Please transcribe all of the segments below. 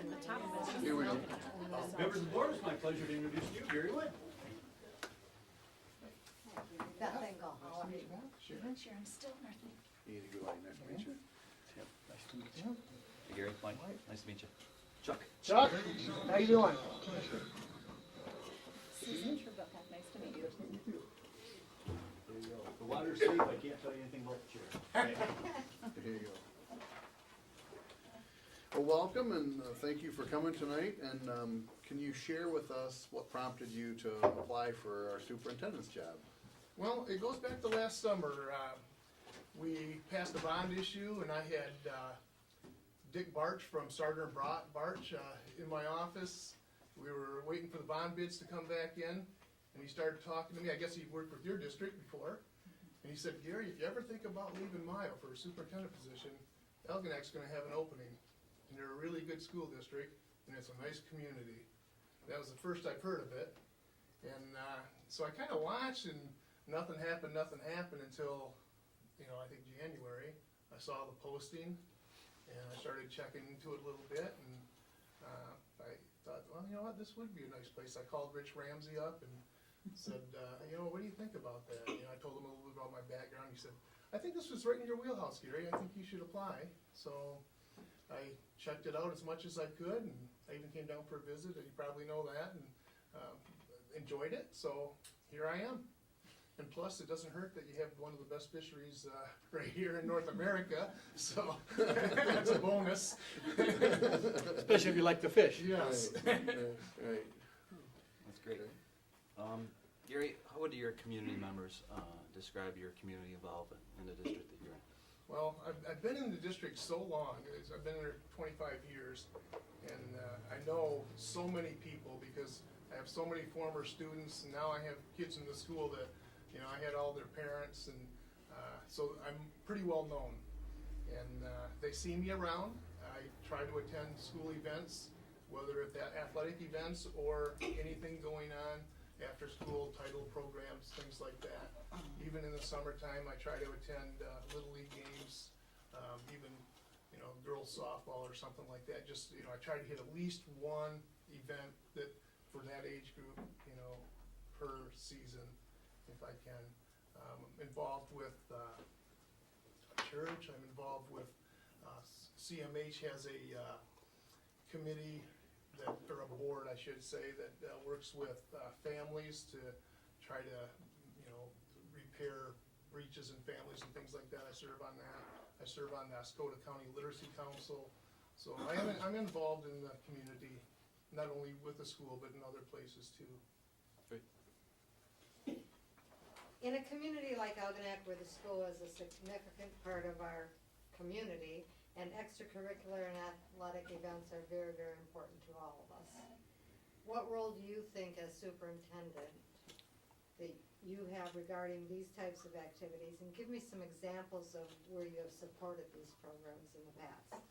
and the top of it. Here we go. Members of the board, it's my pleasure to introduce to you Gary Wood. That thing go. Sharon Stiltner, thank you. Easy, good night, nice to meet you. Tim, nice to meet you. Hey Gary, Mike, nice to meet you. Chuck. Chuck, how you doing? Susan Tribeca, nice to meet you. The water's safe, I can't tell you anything about the chair. Here you go. Well, welcome and thank you for coming tonight. And can you share with us what prompted you to apply for our superintendent's job? Well, it goes back to last summer. We passed a bond issue and I had Dick Barch from Sargent Barch in my office. We were waiting for the bond bids to come back in and he started talking to me. I guess he'd worked with your district before. And he said, Gary, if you ever think about leaving Mayo for a superintendent position, Algonac's gonna have an opening. And they're a really good school district and it's a nice community. That was the first I've heard of it. And so I kind of watched and nothing happened until, I think January. I saw the posting and I started checking into it a little bit and I thought, well, you know what, this would be a nice place. I called Rich Ramsey up and said, what do you think about that? I told him a little bit about my background. He said, I think this was right in your wheelhouse, Gary. I think you should apply. So I checked it out as much as I could and I even came down for a visit, and you probably know that, and enjoyed it. So here I am. And plus, it doesn't hurt that you have one of the best fisheries right here in North America, so that's a bonus. Especially if you like to fish. Yes. Right. That's great. Gary, how would your community members describe your community involvement in the district that you're in? Well, I've been in the district so long. I've been there 25 years, and I know so many people because I have so many former students, and now I have kids in the school that, I had all their parents, and so I'm pretty well known. And they see me around. I try to attend school events, whether it's athletic events or anything going on, after school title programs, things like that. Even in the summertime, I try to attend Little League games, even, girls softball or something like that. Just, I try to hit at least one event that, for that age group, per season, if I can. I'm involved with a church. I'm involved with, CMH has a committee or a board, I should say, that works with families to try to, repair breaches in families and things like that. I serve on that. I serve on the Ascota County Literacy Council. So I'm involved in the community, not only with the school, but in other places too. In a community like Algonac, where the school is a significant part of our community, and extracurricular and athletic events are very, very important to all of us, what role do you think as superintendent that you have regarding these types of activities? And give me some examples of where you have supported these programs in the past.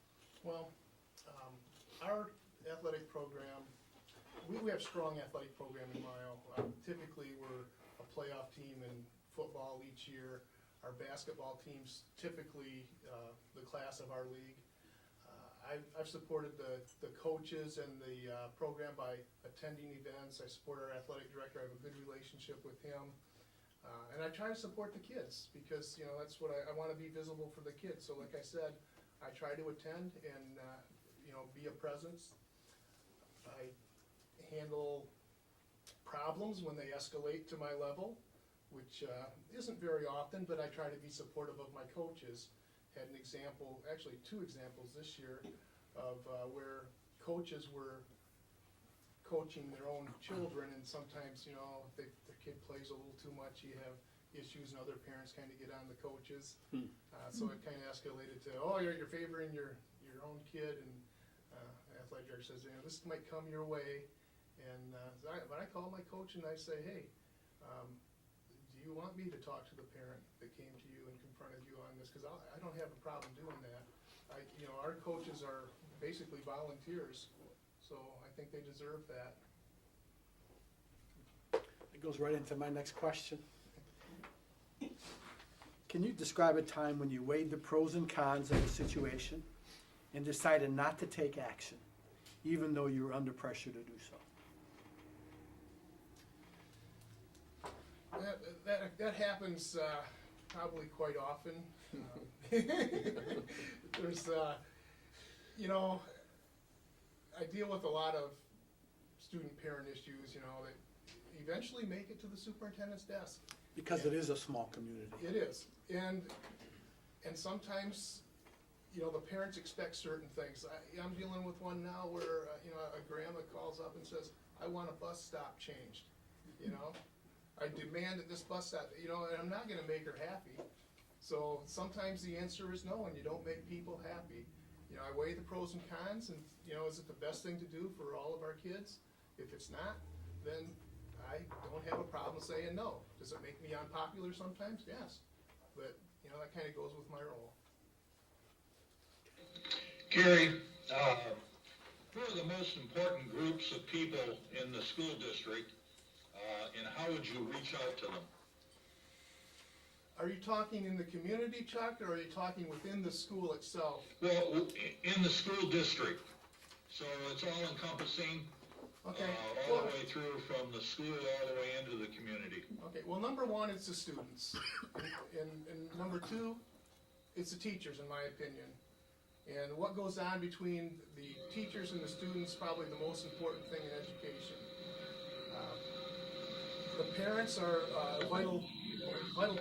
Well, our athletic program, we have strong athletic program in Mayo. Typically, we're a playoff team in football each year. Our basketball team's typically the class of our league. I've supported the coaches and the program by attending events. I support our athletic director. I have a good relationship with him. And I try to support the kids because, that's what I want to be visible for the kids. So like I said, I try to attend and, be a presence. I handle problems when they escalate to my level, which isn't very often, but I try to be supportive of my coaches. Had an example, actually 2 examples this year of where coaches were coaching their own children, and sometimes, if the kid plays a little too much, you have issues, and other parents kind of get on the coaches. So it kind of escalated to, you're favoring your own kid, and the athletic director says, this might come your way. And but I call my coach and I say, hey, do you want me to talk to the parent that came to you and confronted you on this? Because I don't have a problem doing that. Our coaches are basically volunteers, so I think they deserve that. It goes right into my next question. Can you describe a time when you weighed the pros and cons of a situation and decided not to take action? even though you're under pressure to do so? That happens probably quite often. There's, you know, I deal with a lot of student-parent issues, you know, that eventually make it to the superintendent's desk. Because it is a small community. It is, and sometimes, you know, the parents expect certain things. I'm dealing with one now where, you know, a grandma calls up and says, I want a bus stop changed, you know? I demand that this bus stop, you know, and I'm not gonna make her happy. So sometimes the answer is no, and you don't make people happy. You know, I weigh the pros and cons, and, you know, is it the best thing to do for all of our kids? If it's not, then I don't have a problem saying no. Does it make me unpopular sometimes? Yes. But, you know, that kinda goes with my role. Gary, who are the most important groups of people in the school district, and how would you reach out to them? Are you talking in the community, Chuck, or are you talking within the school itself? Well, in the school district, so it's all encompassing, Okay. all the way through from the school all the way into the community. Okay, well, number one, it's the students. And number two, it's the teachers, in my opinion. And what goes on between the teachers and the students is probably the most important thing in education. The parents are a vital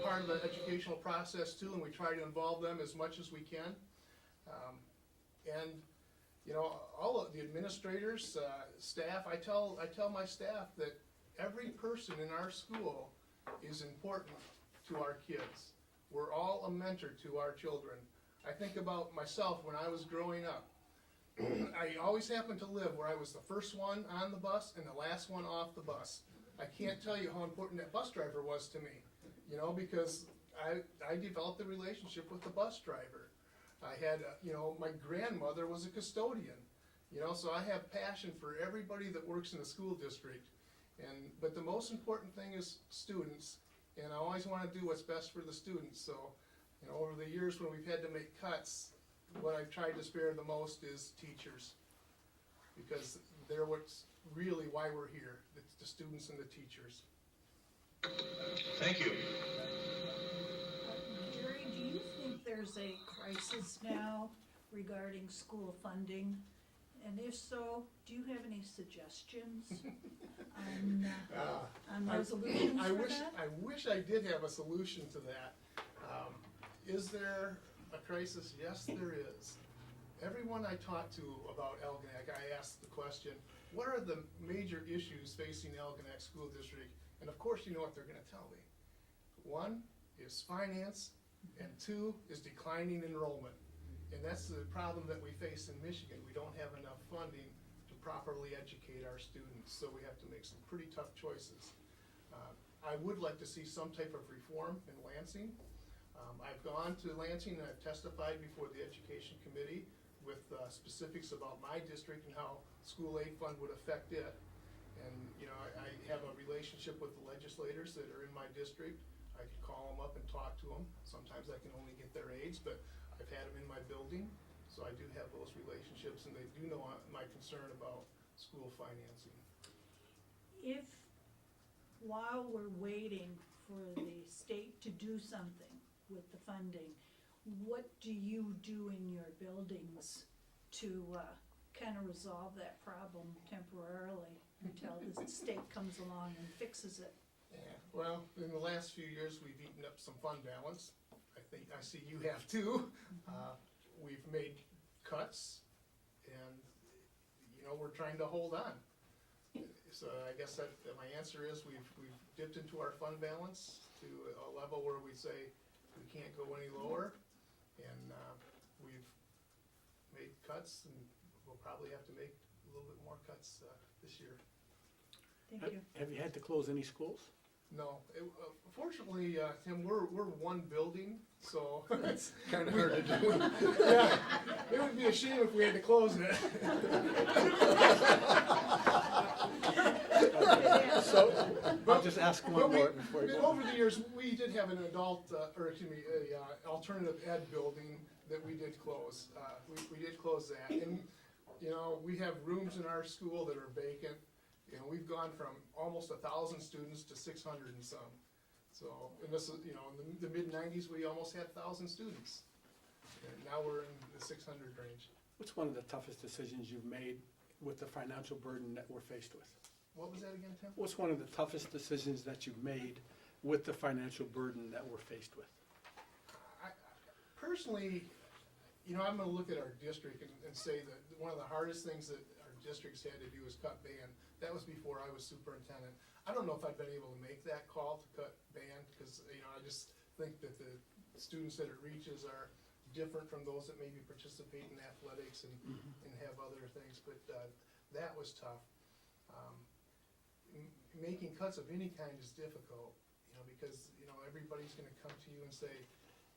part of the educational process too, and we try to involve them as much as we can. And, you know, all of the administrators, staff, I tell my staff that every person in our school is important to our kids. We're all a mentor to our children. I think about myself when I was growing up. I always happened to live where I was the first one on the bus and the last one off the bus. I can't tell you how important that bus driver was to me, you know, because I developed a relationship with the bus driver. I had, you know, my grandmother was a custodian, you know, so I have passion for everybody that works in the school district. But the most important thing is students, and I always want to do what's best for the students. So, you know, over the years when we've had to make cuts, what I've tried to spare the most is teachers, because they're what's really why we're here, the students and the teachers. Thank you. Jerry, do you think there's a crisis now regarding school funding? And if so, do you have any suggestions on resolutions I for wish, that? I wish I did have a solution to that. Is there a crisis? Yes, there is. Everyone I talk to about Algonac, I ask the question, what are the major issues facing Algonac School District? And of course, you know what they're gonna tell me. One is finance, and two is declining enrollment. And that's the problem that we face in Michigan. We don't have enough funding to properly educate our students, so we have to make some pretty tough choices. I would like to see some type of reform in Lansing. I've gone to Lansing and I've testified before the Education Committee with specifics about my district and how school aid fund would affect it. And, you know, I have a relationship with the legislators that are in my district. I can call them up and talk to them. Sometimes I can only get their aides, but I've had them in my building, so I do have those relationships, and they do know my concern about school financing. If, while we're waiting for the state to do something with the funding, what do you do in your buildings to kind of resolve that problem temporarily until the state comes along and fixes it? Yeah, well, in the last few years, we've eaten up some fund balance. I see you have too. We've made cuts, and, you know, we're trying to hold on. So I guess that my answer is we've dipped into our fund balance to a level where we say we can't go any lower, and we've made cuts, and we'll probably have to make a little bit more cuts this year. Thank you. Have you had to close any schools? No, fortunately, Tim, we're one building, so it's Kinda hard to do. yeah, it would be a shame if we had to close it. So, I'll just ask one But more before you go. over the years, we did have an adult, alternative ed building that we did close. We did close that, and, you know, we have rooms in our school that are vacant. You know, we've gone from almost 1,000 students to 600 and some. So, and this is, you know, in the mid-90s, we almost had 1,000 students. And now we're in the 600 range. What's one of the toughest decisions you've made with the financial burden that we're faced with? What was that again, Tim? What's one of the toughest decisions that you've made with the financial burden that we're faced with? Personally, you know, I'm gonna look at our district and say that one of the hardest things that our districts had to do is cut band. That was before I was superintendent. I don't know if I've been able to make that call to cut band, because, you know, I just think that the students that it reaches are different from those that maybe participate in athletics and have other things, but that was tough. Making cuts of any kind is difficult, you know, because, you know, everybody's gonna come to you and say,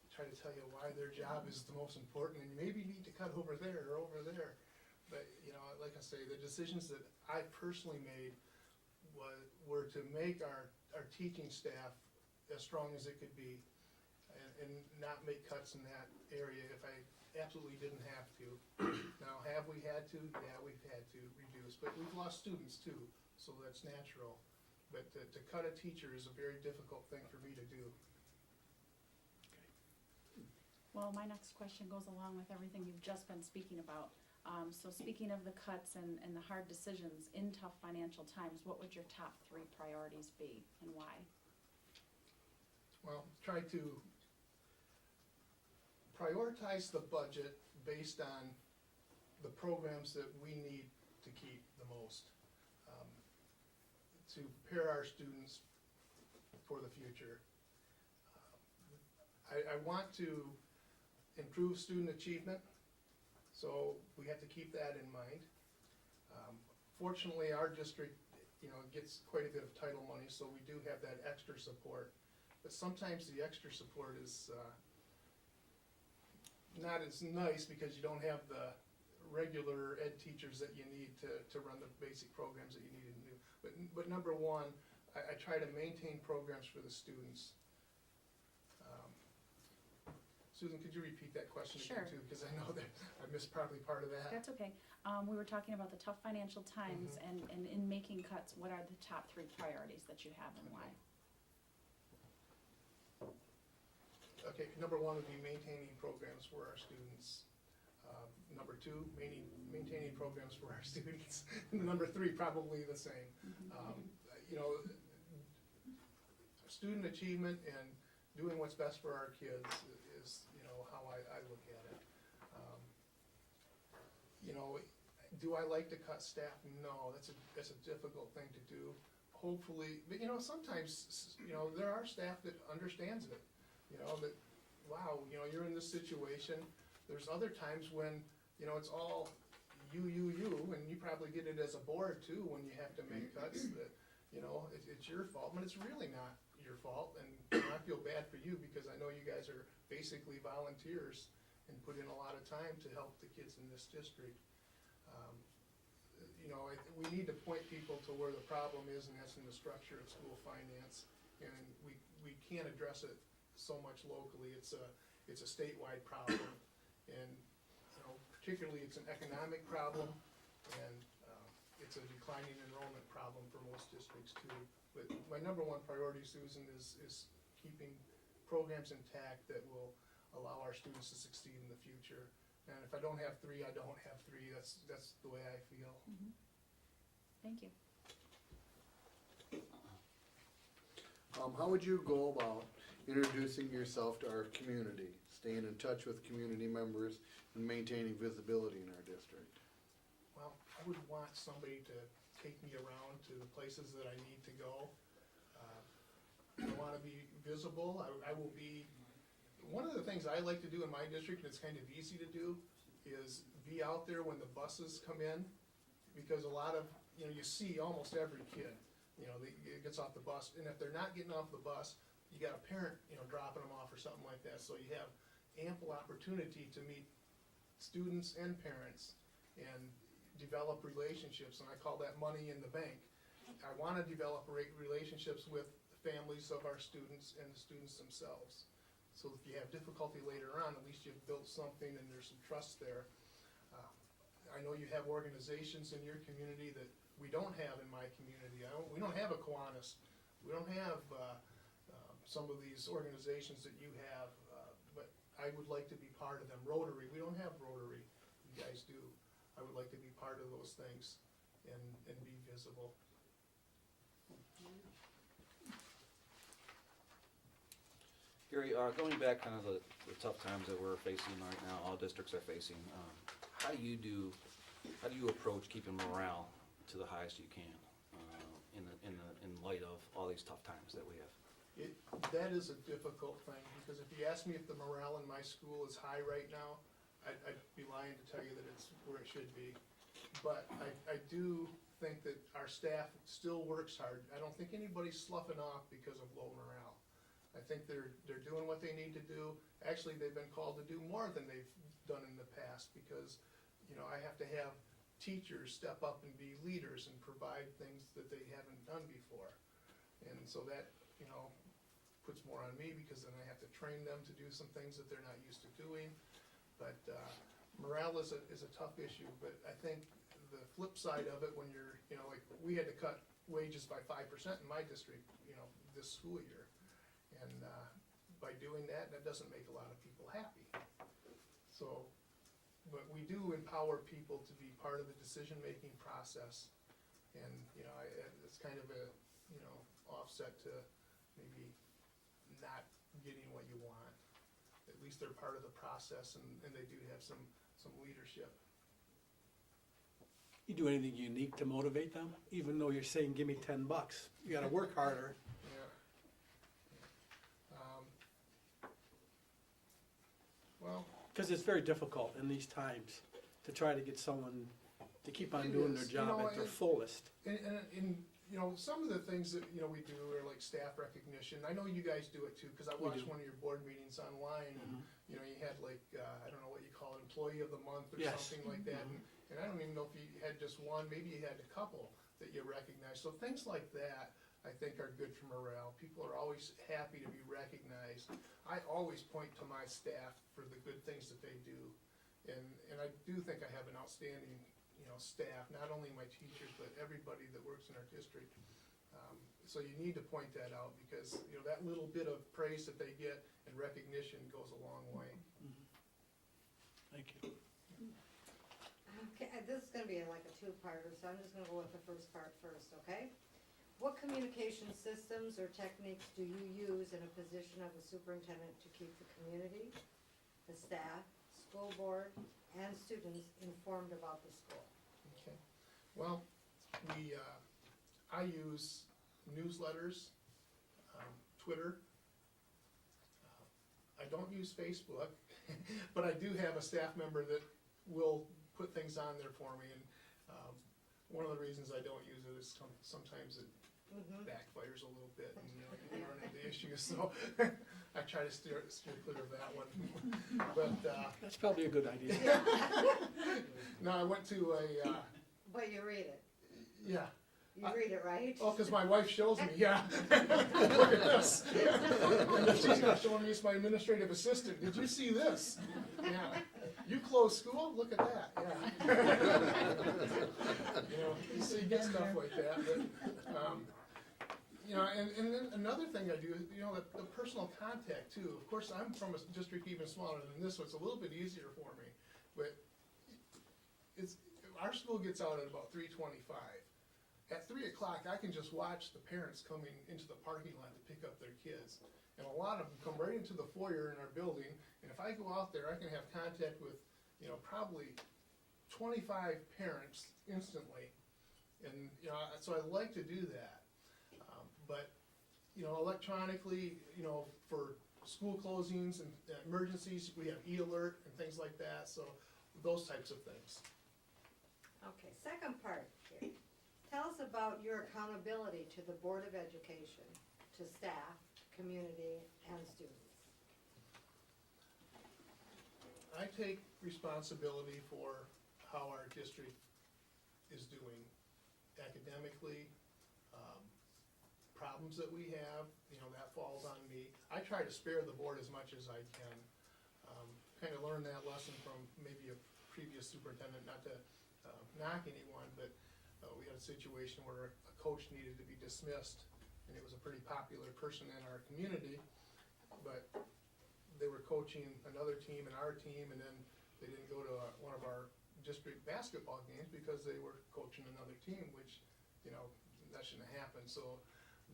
try to tell you why their job is the most important, and you maybe need to cut over there or over there. But, you know, like I say, the decisions that I personally made were to make our teaching staff as strong as it could be, and not make cuts in that area if I absolutely didn't have to. Now, have we had to? Yeah, we've had to reduce, but we've lost students too, so that's natural. But to cut a teacher is a very difficult thing for me to do. Well, my next question goes along with everything you've just been speaking about. So speaking of the cuts and the hard decisions in tough financial times, what would your top 3 priorities be and why? Well, try to prioritize the budget based on the programs that we need to keep the most, to prepare our students for the future. I want to improve student achievement, so we have to keep that in mind. Fortunately, our district, you know, gets quite a bit of title money, so we do have that extra support. But sometimes the extra support is not as nice because you don't have the regular ed teachers that you need to run the basic programs that you need to do. But number one, I try to maintain programs for the students. Susan, could you repeat that question again Sure. too? Because I know that I missed probably part of that. That's okay. We were talking about the tough financial times, and in making cuts, what are the top 3 priorities that you have and why? Okay, number one would be maintaining programs for our students. Number 2, maintaining programs for our students. And number 3, probably the same. You know, student achievement and doing what's best for our kids is, you know, how I look at it. You know, do I like to cut staff? No, that's a difficult thing to do. Hopefully, but you know, sometimes, you know, there are staff that understands it. You know, that, wow, you know, you're in this situation. There's other times when, you know, it's all you, and you probably get it as a board too when you have to make cuts that, you know, it's your fault, but it's really not your fault. And you know, I feel bad for you because I know you guys are basically volunteers and put in a lot of time to help the kids in this district. You know, we need to point people to where the problem is, and that's in the structure of school finance. And we can't address it so much locally. It's a statewide problem, and you know, particularly it's an economic problem, and it's a declining enrollment problem for most districts too. But my number 1 priority, Susan, is keeping programs intact that will allow our students to succeed in the future. And if I don't have 3, I don't have 3. That's the way I feel. Thank you. How would you go about introducing yourself to our community, staying in touch with community members, and maintaining visibility in our district? Well, I would want somebody to take me around to the places that I need to go. I want to be visible. I will be. One of the things I like to do in my district, and it's kind of easy to do, is be out there when the buses come in, because a lot of, you know, you see almost every kid, you know, that gets off the bus, and if they're not getting off the bus, you got a parent, you know, dropping them off or something like that, so you have ample opportunity to meet students and parents and develop relationships, and I call that money in the bank. I want to develop relationships with the families of our students and the students themselves. So if you have difficulty later on, at least you've built something and there's some trust there. I know you have organizations in your community that we don't have in my community. We don't have a Kiwanis. We don't have, some of these organizations that you have, but I would like to be part of them. Rotary, we don't have Rotary. You guys do. I would like to be part of those things and be visible. Gary, going back kind of the tough times that we're facing right now, all districts are facing, how do you approach keeping morale to the highest you can, in light of all these tough times that we have? That is a difficult thing, because if you ask me if the morale in my school is high right now, I'd be lying to tell you that it's where it should be. But I do think that our staff still works hard. I don't think anybody's sloughing off because of low morale. I think they're doing what they need to do. Actually, they've been called to do more than they've done in the past, because, I have to have teachers step up and be leaders and provide things that they haven't done before. And so that, puts more on me, because then I have to train them to do some things that they're not used to doing. But morale is a tough issue, but I think the flip side of it, when you're, like, we had to cut wages by 5% in my district, this school year. And by doing that, that doesn't make a lot of people happy. So, but we do empower people to be part of the decision-making process. And, it's kind of a, offset to maybe not getting what you want. At least they're part of the process, and they do have some leadership. You do anything unique to motivate them? Even though you're saying, give me $10, you gotta work harder. Yeah. Well, Because it's very difficult in these times to try to get someone to keep on It doing their is. job at their fullest. and some of the things that, we do are like staff recognition. I know you guys do it too, because I We watched do. one of your board meetings online, and, you had like, I don't know what you call it, employee of the month or Yes. something like that. And I don't even know if you had just one, maybe you had a couple that you recognized. So things like that, I think, are good for morale. People are always happy to be recognized. I always point to my staff for the good things that they do. And I do think I have an outstanding, staff, not only my teachers, but everybody that works in our district. So you need to point that out, because, that little bit of praise that they get and recognition goes a long way. Thank you. Okay, this is gonna be like a two-parter, so I'm just gonna go with the first part first, okay? What communication systems or techniques do you use in a position of a superintendent to keep the community, the staff, school board, and students informed about the school? Okay, well, I use newsletters, Twitter. I don't use Facebook, but I do have a staff member that will put things on there for me, and, one of the reasons I don't use it is sometimes it backfires a little bit, and, you run into issues, so I try to steer clear of that one. But, That's probably a good idea. no, I went to But you read it, yeah. you read it, right? Oh, because my wife shows me, yeah. Look at this. And then she's not showing me, it's my administrative assistant. Did you see this? Yeah. You closed school? Look at that, yeah. So you get stuff like that, but, and then another thing I do is, the personal contact too. Of course, I'm from a district even smaller than this, so it's a little bit easier for me. But our school gets out at about 3:25. At 3 o'clock, I can just watch the parents coming into the parking lot to pick up their kids. And a lot of them come right into the foyer in our building, and if I go out there, I can have contact with, probably 25 parents instantly. And, so I like to do that. But, electronically, for school closings and emergencies, we have e-alert and things like that, so those types of things. Okay, second part here. Tell us about your accountability to the Board of Education, to staff, community, and students. I take responsibility for how our district is doing academically, problems that we have, that falls on me. I try to spare the board as much as I can. Kind of learned that lesson from maybe a previous superintendent, not to knock anyone, but we had a situation where a coach needed to be dismissed, and it was a pretty popular person in our community, but they were coaching another team and our team, and then they didn't go to one of our district basketball games because they were coaching another team, which, you know, that shouldn't have happened. So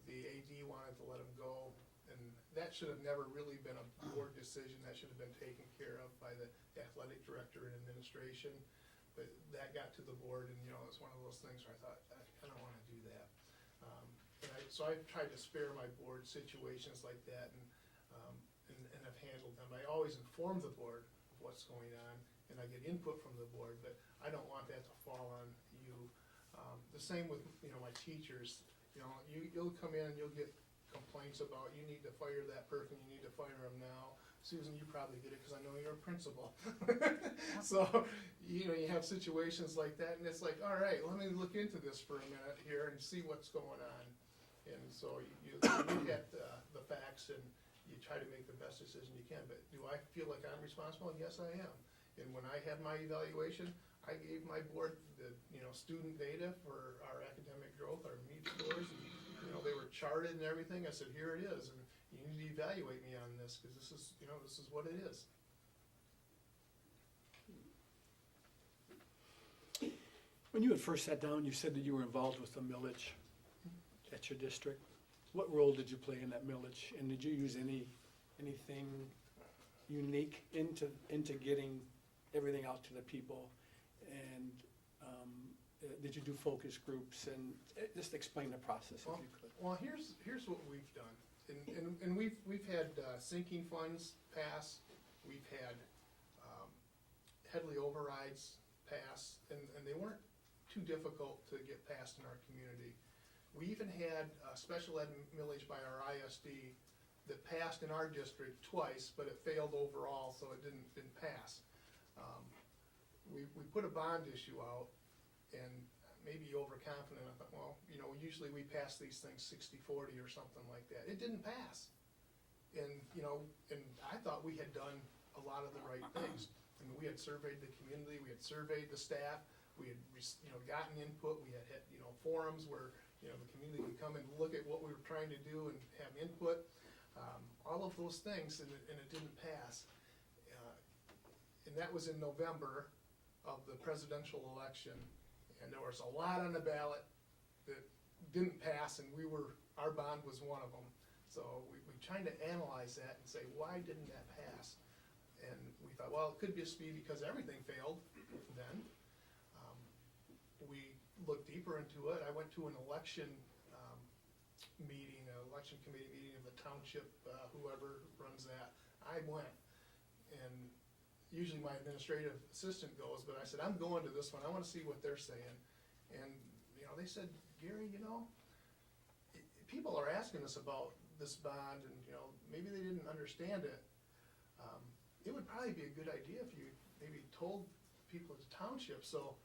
the AD wanted to let him go, and that should have never really been a board decision. That should have been taken care of by the athletic director and administration. But that got to the board, and, you know, it's one of those things where I thought, I don't want to do that. So I've tried to spare my board situations like that, and have handled them. I always inform the board of what's going on, and I get input from the board, but I don't want that to fall on you. The same with, you know, my teachers. You know, you'll come in and you'll get complaints about, you need to fire that person, you need to fire him now. Susan, you probably get it because I know you're a principal. So, you know, you have situations like that, and it's like, all right, let me look into this for a minute here and see what's going on. And so you look at the facts and you try to make the best decision you can. But do I feel like I'm responsible? Yes, I am. And when I had my evaluation, I gave my board the, you know, student data for our academic growth, our MEP scores, and, you know, they were charted and everything. I said, here it is, and you need to evaluate me on this, because this is, you know, this is what it is. When you had first sat down, you said that you were involved with the millage at your district. What role did you play in that millage, and did you use anything unique into getting everything out to the people? And did you do focus groups, and just explain the process if you could? Well, here's what we've done, and we've had sinking funds pass, we've had Headley overrides pass, and they weren't too difficult to get passed in our community. We even had a special ed millage by our ISD that passed in our district twice, but it failed overall, so it didn't pass. We put a bond issue out, and maybe overconfident, I thought, well, you know, usually we pass these things 60-40 or something like that. It didn't pass. And, you know, and I thought we had done a lot of the right things. I mean, we had surveyed the community, we had surveyed the staff, we had, you know, gotten input, we had, you know, forums where, you know, the community could come and look at what we were trying to do and have input. All of those things, and it didn't pass. And that was in November of the presidential election, and there was a lot on the ballot that didn't pass, and our bond was one of them. So we tried to analyze that and say, why didn't that pass? And we thought, well, it could just be because everything failed then. We looked deeper into it. I went to an election meeting, an election committee meeting of the township, whoever runs that. I went, and usually my administrative assistant goes, but I said, I'm going to this one. I want to see what they're saying. And, you know, they said, Gary, you know, people are asking us about this bond, and, you know, maybe they didn't understand it. It would probably be a good idea if you maybe told people at the township. So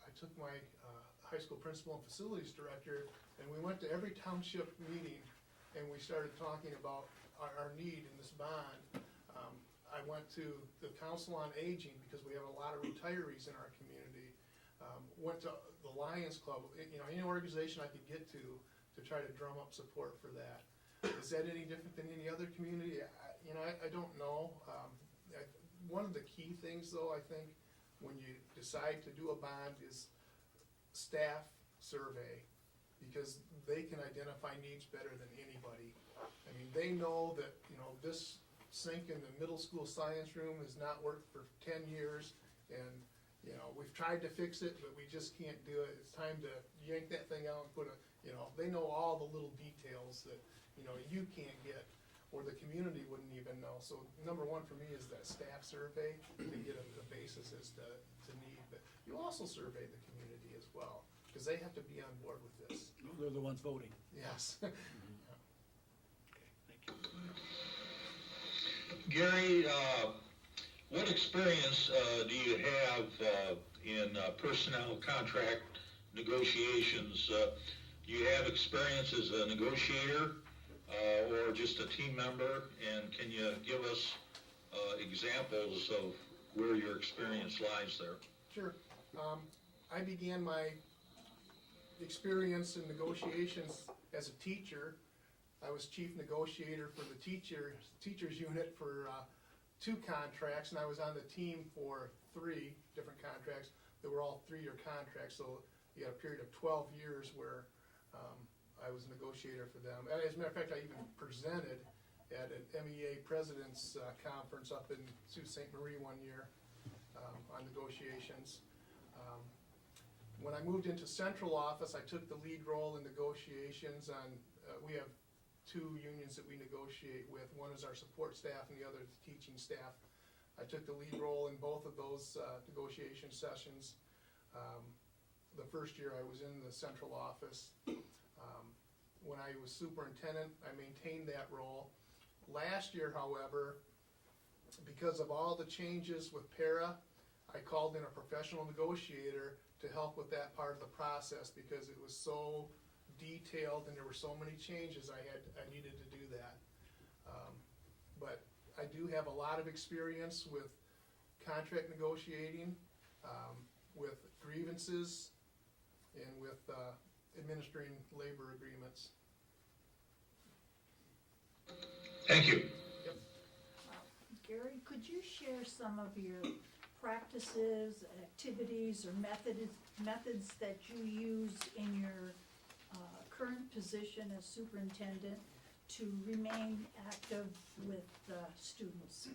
I took my high school principal and facilities director, and we went to every township meeting, and we started talking about our need in this bond. I went to the Council on Aging, because we have a lot of retirees in our community. Went to the Lions Club, you know, any organization I could get to try to drum up support for that. Is that any different than any other community? I don't know. One of the key things, though, I think, when you decide to do a bond is staff survey, because they can identify needs better than anybody. I mean, they know that, you know, this sink in the middle school science room has not worked for 10 years, and, you know, we've tried to fix it, but we just can't do it. It's time to yank that thing out and put a, you know, they know all the little details that, you know, you can't get, or the community wouldn't even know. So number one for me is that staff survey to get a basis as to need. But you also survey the community as well, because they have to be on board with this. They're the ones voting. Yes. Okay, thank you. Gary, what experience do you have in personnel contract negotiations? Do you have experience as a negotiator or just a team member? And can you give us examples of where your experience lies there? Sure. I began my experience in negotiations as a teacher. I was chief negotiator for the teachers unit for 2 contracts, and I was on the team for 3 different contracts. They were all 3-year contracts, so you had a period of 12 years where I was a negotiator for them. As a matter of fact, I even presented at an MEA President's Conference up in Sault Ste. Marie one year on negotiations. When I moved into central office, I took the lead role in negotiations on, we have 2 unions that we negotiate with. One is our support staff and the other is the teaching staff. I took the lead role in both of those negotiation sessions. The first year I was in the central office. When I was superintendent, I maintained that role. Last year, however, because of all the changes with para, I called in a professional negotiator to help with that part of the process because it was so detailed and there were so many changes I needed to do that. But I do have a lot of experience with contract negotiating, with grievances, and with administering labor agreements. Thank you. Yep. Gary, could you share some of your practices, activities, or methods that you use in your current position as superintendent to remain active with students?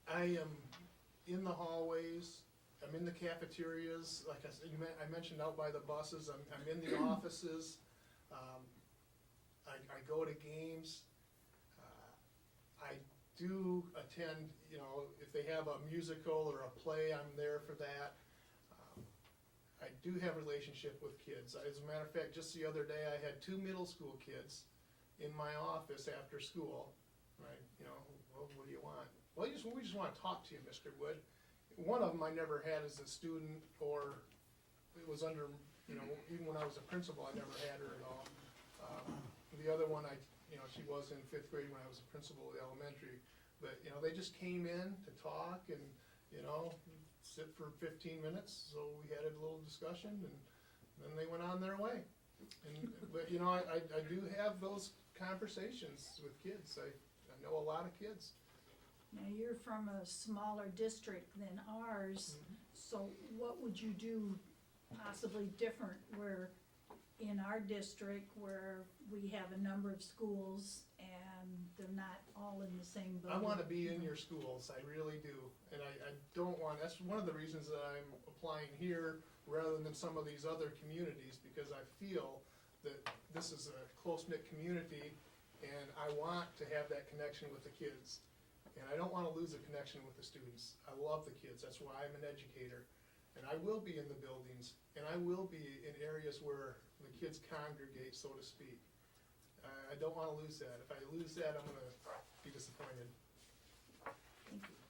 I am in the hallways, I'm in the cafeterias, like I said, I mentioned out by the buses, I'm in the offices, I go to games, I do attend, you know, if they have a musical or a play, I'm there for that. I do have a relationship with kids. As a matter of fact, just the other day, I had 2 middle school kids in my office after school, right? You know, well, what do you want? Well, we just want to talk to you, Mr. Wood. One of them I never had as a student, or it was under, you know, even when I was a principal, I never had her at all. The other one, she was in 5th grade when I was a principal at elementary. But, you know, they just came in to talk and, you know, sit for 15 minutes, so we had a little discussion, and then they went on their way. But, you know, I do have those conversations with kids. I know a lot of kids. Now, you're from a smaller district than ours, so what would you do possibly different where in our district where we have a number of schools and they're not all in the same building? I want to be in your schools, I really do. And I don't want, that's one of the reasons that I'm applying here rather than some of these other communities, because I feel that this is a close-knit community and I want to have that connection with the kids. And I don't want to lose a connection with the students. I love the kids, that's why I'm an educator. And I will be in the buildings, and I will be in areas where the kids congregate, so to speak. I don't want to lose that. If I lose that, I'm going to be disappointed. Thank you.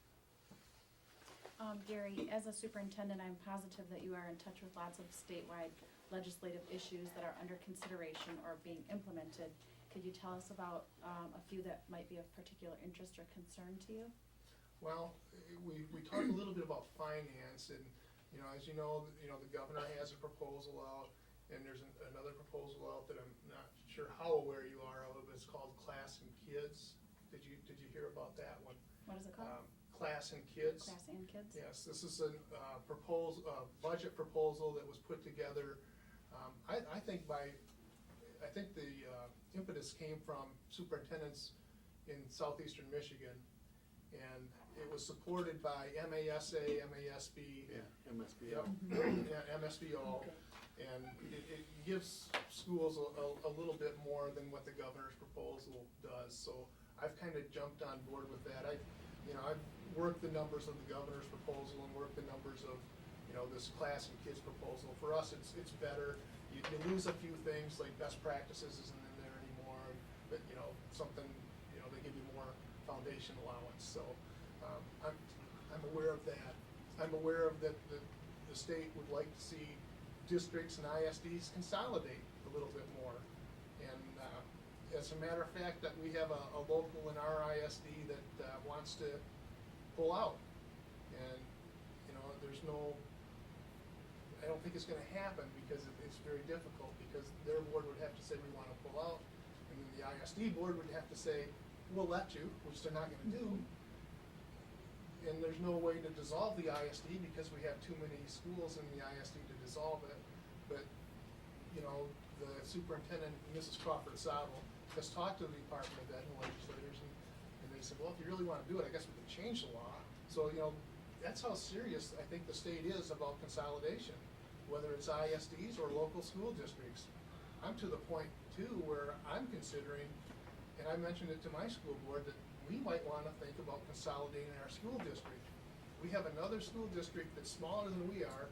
Gary, as a superintendent, I'm positive that you are in touch with lots of statewide legislative issues that are under consideration or being implemented. Could you tell us about a few that might be of particular interest or concern to you? Well, we talked a little bit about finance, and you know, as you know, the governor has a proposal out, and there's another proposal out that I'm not sure how aware you are of. It's called Class and Kids. Did you hear about that one? What is it called? Class and Kids. Class and Kids? Yes, this is a budget proposal that was put together. I think the impetus came from superintendents in southeastern Michigan, and it was supported by MASA, MASB. Yeah, MSB. Yep, yeah, MSBO. Okay. And it gives schools a little bit more than what the governor's proposal does. So I've kind of jumped on board with that. I've worked the numbers of the governor's proposal and worked the numbers of, this Class and Kids proposal. For us, it's better. You lose a few things, like best practices isn't in there anymore, but, something, they give you more foundation allowance. So I'm aware of that. I'm aware of that the state would like to see districts and ISDs consolidate a little bit more. And as a matter of fact, that we have a local in our ISD that wants to pull out. And, there's no I don't think it's gonna happen because it's very difficult, because their board would have to say, we wanna pull out, and then the ISD board would have to say, we'll let you, which they're not gonna do. And there's no way to dissolve the ISD because we have too many schools in the ISD to dissolve it. But, you know, the superintendent, Mrs. Crawford-Sable, has talked to the Department of Ed and legislators, and they said, well, if you really wanna do it, I guess we can change the law. So, you know, that's how serious I think the state is about consolidation, whether it's ISDs or local school districts. I'm to the point too where I'm considering, and I mentioned it to my school board, that we might wanna think about consolidating our school district. We have another school district that's smaller than we are,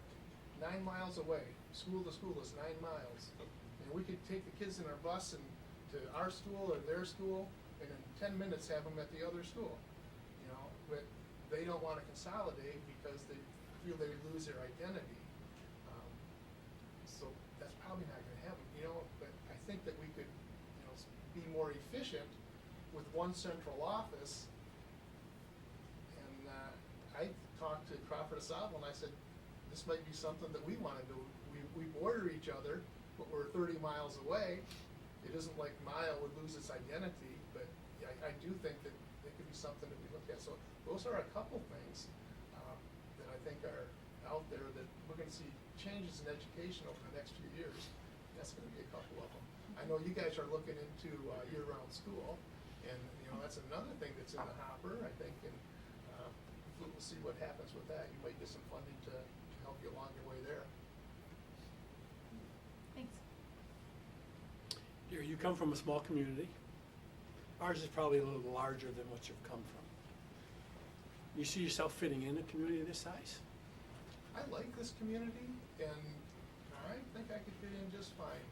9 miles away. School to school is 9 miles. And we could take the kids in our bus and to our school or their school, and in 10 minutes have them at the other school, you know, but they don't wanna consolidate because they feel they would lose their identity. So that's probably not gonna happen, you know, but I think that we could, you know, be more efficient with one central office. And I talked to Crawford-Sable and I said, this might be something that we wanna do. We border each other, but we're 30 miles away. It isn't like Mile would lose its identity, but I do think that it could be something that we look at. So those are a couple things that I think are out there, that we're gonna see changes in education over the next few years. That's gonna be a couple of them. I know you guys are looking into year-round school, and you know, that's another thing that's in the hopper, I think, and we'll see what happens with that. You might get some funding to help you along your way there. Thanks. Gary, you come from a small community. Ours is probably a little larger than what you've come from. You see yourself fitting in a community this size? I like this community, and I think I could fit in just fine.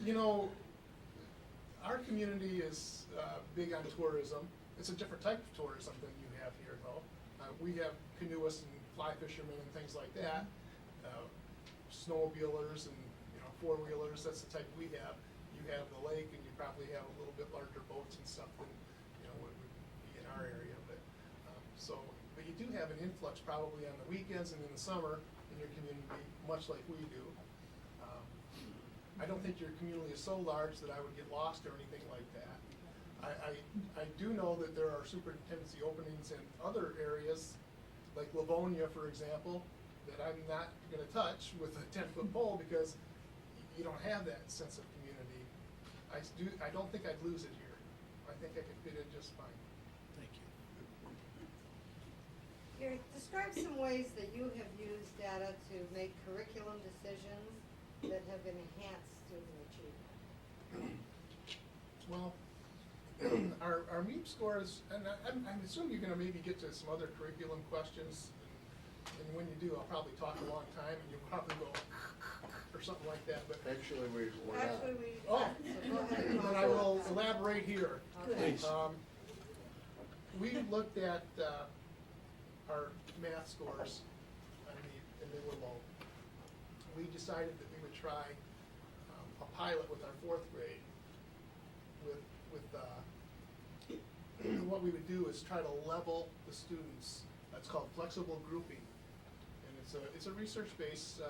You know, our community is big on tourism. It's a different type of tourism than you have here, though. We have canoeists and fly fishermen and things like that, snowmobilers and, you know, four-wheelers. That's the type we have. You have the lake, and you probably have a little bit larger boats and stuff than, you know, what would be in our area. But but you do have an influx probably on the weekends and in the summer in your community, much like we do. I don't think your community is so large that I would get lost or anything like that. I do know that there are superintendency openings in other areas, like Livonia, for example, that I'm not gonna touch with a 10-foot pole because you don't have that sense of community. I don't think I'd lose it here. I think I could fit in just fine. Thank you. Gary, describe some ways that you have used data to make curriculum decisions that have enhanced student achievement. Well, our MEP scores, and I'm assuming you're gonna maybe get to some other curriculum questions, and when you do, I'll probably talk a long time, and you'll probably go, or something like that, but. Actually, we're not. Actually, we, Oh, so go ahead. then I will elaborate here. Okay. Please. We looked at our math scores on MEP, and they were low. We decided that we would try a pilot with our 4th grade. What we would do is try to level the students. That's called flexible grouping, and it's a research-based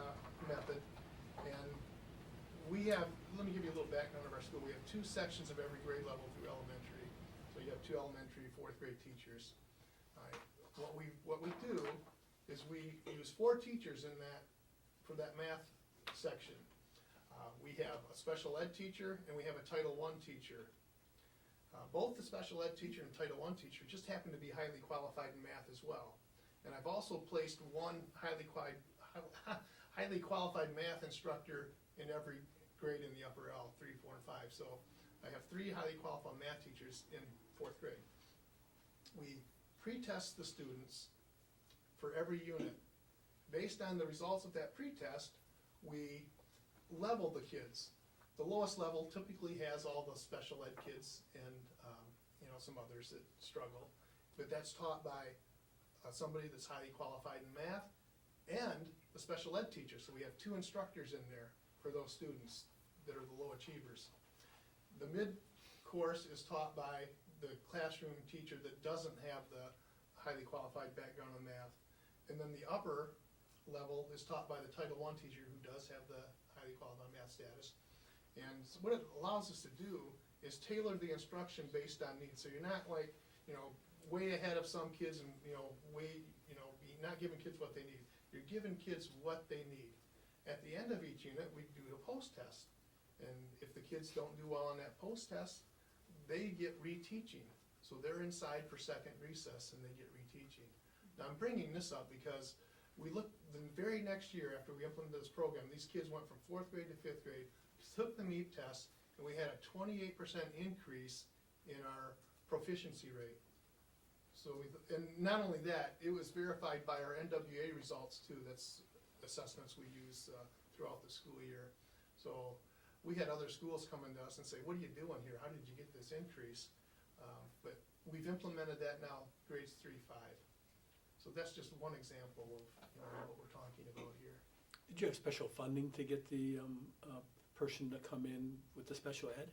method. And we have, let me give you a little background of our school. We have 2 sections of every grade level through elementary. So you have 2 elementary, 4th grade teachers. What we do is we use 4 teachers in that, for that math section. We have a special ed teacher and we have a Title I teacher. Both the special ed teacher and Title I teacher just happen to be highly qualified in math as well. And I've also placed one highly qualified math instructor in every grade in the upper L, 3, 4, and 5. So I have 3 highly qualified math teachers in 4th grade. We pre-test the students for every unit. Based on the results of that pre-test, we level the kids. The lowest level typically has all the special ed kids and you know, some others that struggle, but that's taught by somebody that's highly qualified in math and a special ed teacher. So we have 2 instructors in there for those students that are the low achievers. The mid course is taught by the classroom teacher that doesn't have the highly qualified background in math. And then the upper level is taught by the Title I teacher who does have the highly qualified math status. And what it allows us to do is tailor the instruction based on needs. So you're not like, way ahead of some kids and, not giving kids what they need. You're giving kids what they need. At the end of each unit, we do a post-test. And if the kids don't do well on that post-test, they get reteaching. So they're inside for second recess and they get reteaching. Now I'm bringing this up because we looked the very next year after we implemented this program, these kids went from 4th grade to 5th grade, took the MEP test, and we had a 28% increase in our proficiency rate. So and not only that, it was verified by our NWA results too. That's assessments we use throughout the school year. So we had other schools coming to us and say, what are you doing here? How did you get this increase? But we've implemented that now, grades 3-5. So that's just one example of what we're talking about here. Did you have special funding to get the person to come in with the special ed?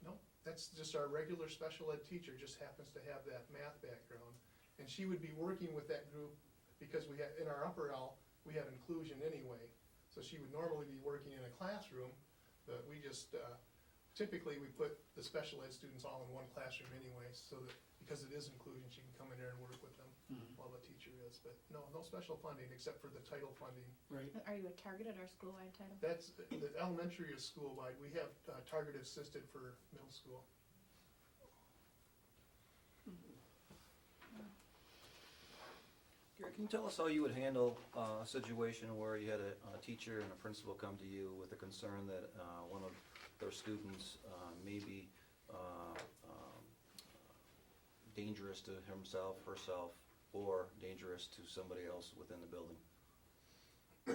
No, that's just our regular special ed teacher, just happens to have that math background. And she would be working with that group because we have, in our upper L, we have inclusion anyway. So she would normally be working in a classroom, but we just, typically we put the special ed students all in one classroom anyway, so that, because it is inclusion, she can come in there and work with them while the teacher is. But no special funding except for the title funding. Right. Are you a targeted or school-wide title? That's, the elementary is school-wide. We have targeted assisted for middle school. Gary, can you tell us how you would handle a situation where you had a teacher and a principal come to you with a concern that one of their students may be dangerous to himself, herself, or dangerous to somebody else within the building? I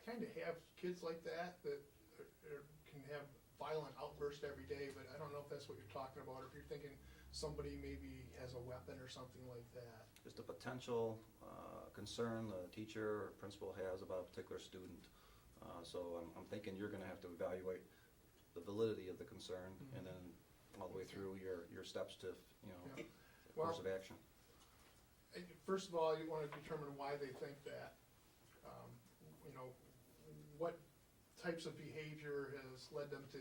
kind of have kids like that can have violent outbursts every day, but I don't know if that's what you're talking about, or if you're thinking somebody maybe has a weapon or something like that. Just a potential concern the teacher or principal has about a particular student. So I'm thinking you're going to have to evaluate the validity of the concern and then all the way through your steps to, Yeah. course of action. First of all, you want to determine why they think that. What types of behavior has led them to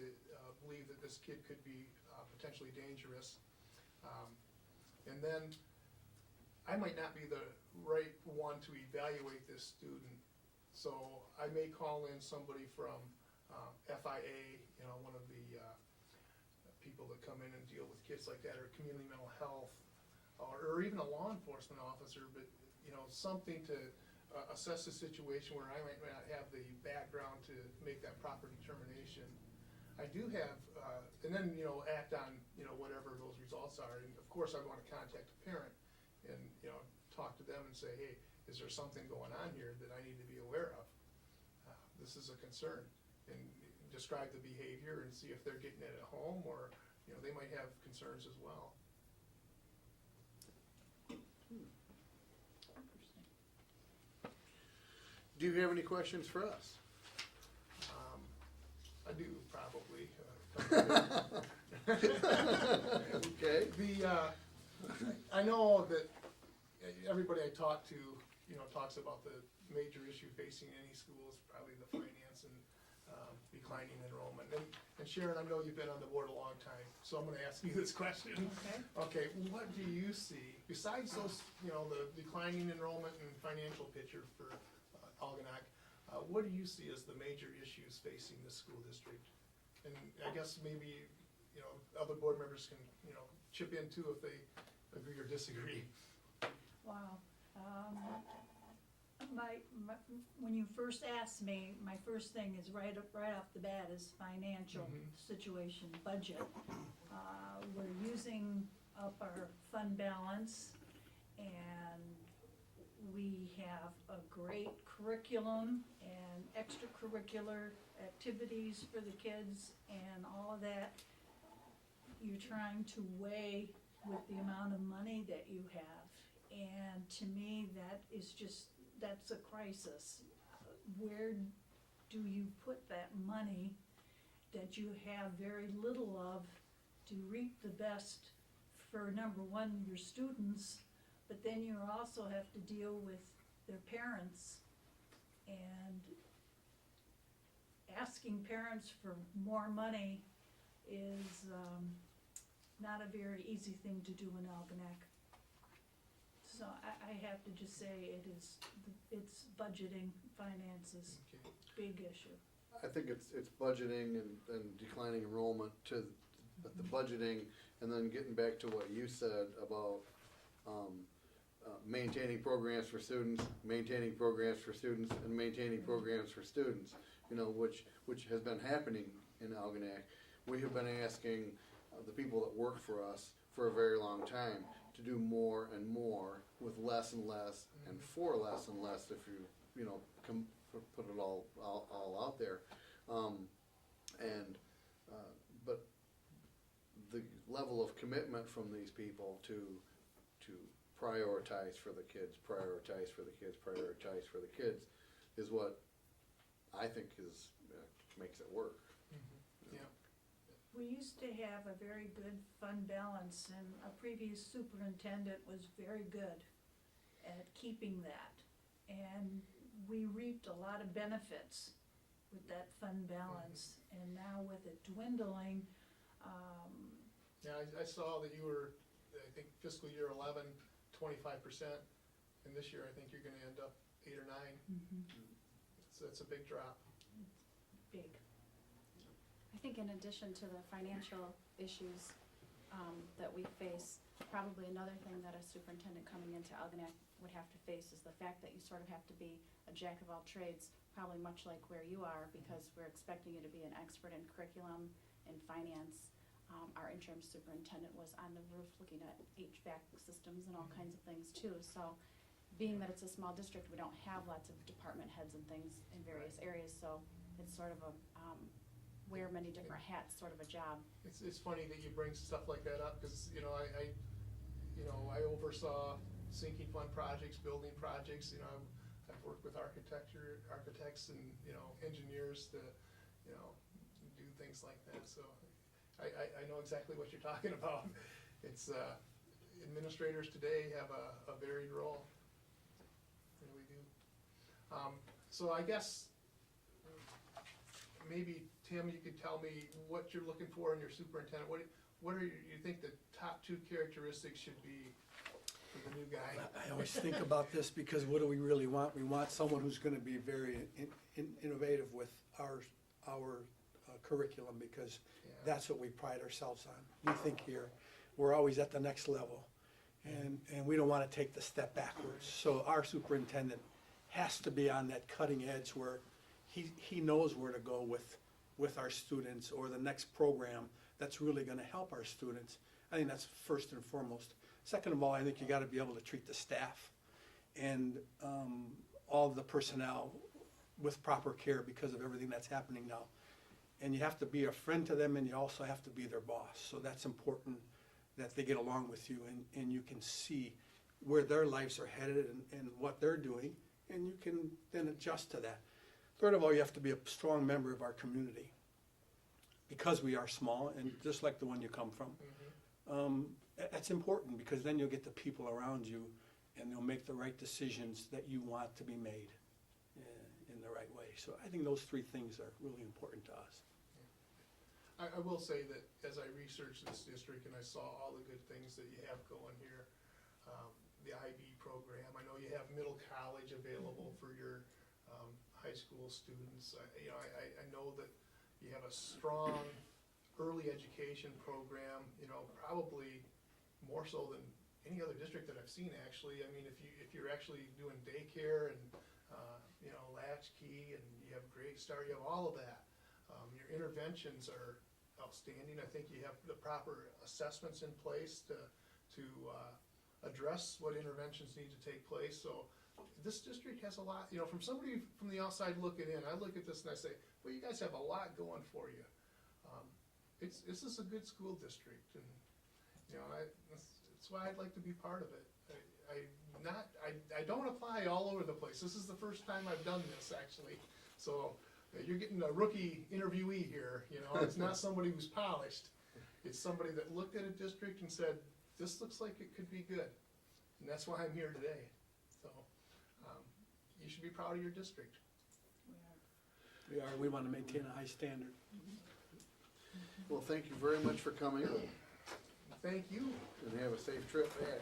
believe that this kid could be potentially dangerous. And then I might not be the right one to evaluate this student. So I may call in somebody from FIA, one of the people that come in and deal with kids like that, or community mental health, or even a law enforcement officer, but something to assess the situation where I might not have the background to make that proper determination. I do have, and then, act on, whatever those results are. And of course, I want to contact a parent and, talk to them and say, hey, is there something going on here that I need to be aware of? This is a concern. And describe the behavior and see if they're getting it at home, or, they might have concerns as well. Do you have any questions for us? I do, probably. Okay. I know that everybody I talk to, talks about the major issue facing any school is probably the finance and declining enrollment. And Sharon, I know you've been on the board a long time, so I'm gonna ask you this question. Okay, what do you see, besides those, the declining enrollment and financial picture for Algonac, what do you see as the major issues facing the school district? And I guess maybe, other board members can, chip in too if they agree or disagree. Wow. When you first asked me, my first thing is right off the bat is financial situation, budget. We're using up our fund balance, and we have a great curriculum and extracurricular activities for the kids and all of that. You're trying to weigh with the amount of money that you have. And to me, that's a crisis. Where do you put that money that you have very little of to reap the best for, number one, your students, but then you also have to deal with their parents, and asking parents for more money is, not a very easy thing to do in Algonac. So I have to just say it's budgeting, finances, Okay. big issue. I think it's budgeting and declining enrollment but the budgeting, and then getting back to what you said about, maintaining programs for students, maintaining programs for students, and maintaining programs for students, you know, which has been happening in Algonac. We have been asking the people that work for us for a very long time to do more and more with less and less and for less and less, if you know, put it all out there. But the level of commitment from these people to prioritize for the kids, is what I think makes it work. Yeah. We used to have a very good fund balance, and a previous superintendent was very good at keeping that. And we reaped a lot of benefits with that fund balance, and now with it dwindling, Yeah, I saw that you were, I think fiscal year 11, 25%, and this year I think you're gonna end up 8 or 9. So that's a big drop. big. I think in addition to the financial issues that we face, probably another thing that a superintendent coming into Algonac would have to face is the fact that you sort of have to be a jack of all trades, probably much like where you are, because we're expecting you to be an expert in curriculum and finance. Our interim superintendent was on the roof looking at HVAC systems and all kinds of things too. So being that it's a small district, we don't have lots of department heads and things in various areas, so it's sort of a wear many different hats sort of a job. It's funny that you bring stuff like that up, because, you know, I oversaw sinking fund projects, building projects, you know, I've worked with architects and, you know, engineers to, you know, do things like that, so I know exactly what you're talking about. It's, administrators today have a varied role, they really do. So I guess, maybe, Tim, you could tell me what you're looking for in your superintendent. What are you think the top 2 characteristics should be for the new guy? I always think about this, because what do we really want? We want someone who's gonna be very innovative with our curriculum, because Yeah. that's what we pride ourselves on. We think here, we're always at the next level, and we don't wanna take the step backwards. So our superintendent has to be on that cutting edge where he knows where to go with our students, or the next program that's really gonna help our students. I think that's first and foremost. Second of all, I think you gotta be able to treat the staff and all of the personnel with proper care because of everything that's happening now. And you have to be a friend to them, and you also have to be their boss. So that's important, that they get along with you, and you can see where their lives are headed and what they're doing, and you can then adjust to that. Third of all, you have to be a strong member of our community, because we are small, and just like the one you come from. That's important, because then you'll get the people around you, and they'll make the right decisions that you want to be made in the right way. So I think those 3 things are really important to us. I will say that as I researched this district and I saw all the good things that you have going here, the IB program, I know you have middle college available for your high school students. I know that you have a strong early education program, you know, probably more so than any other district that I've seen, actually. I mean, if you're actually doing daycare and, you know, latchkey, and you have Great Start, you have all of that. Your interventions are outstanding. I think you have the proper assessments in place to address what interventions need to take place. So this district has a lot, you know, from somebody from the outside looking in, I look at this and I say, well, you guys have a lot going for you. This is a good school district, and, you know, that's why I'd like to be part of it. I don't apply all over the place. This is the first time I've done this, actually. So you're getting a rookie interviewee here, you know. It's not somebody who's polished. It's somebody that looked at a district and said, this looks like it could be good. And that's why I'm here today. So, you should be proud of your district. We want to maintain a high standard. Well, thank you very much for coming, Thank you. and have a safe trip back.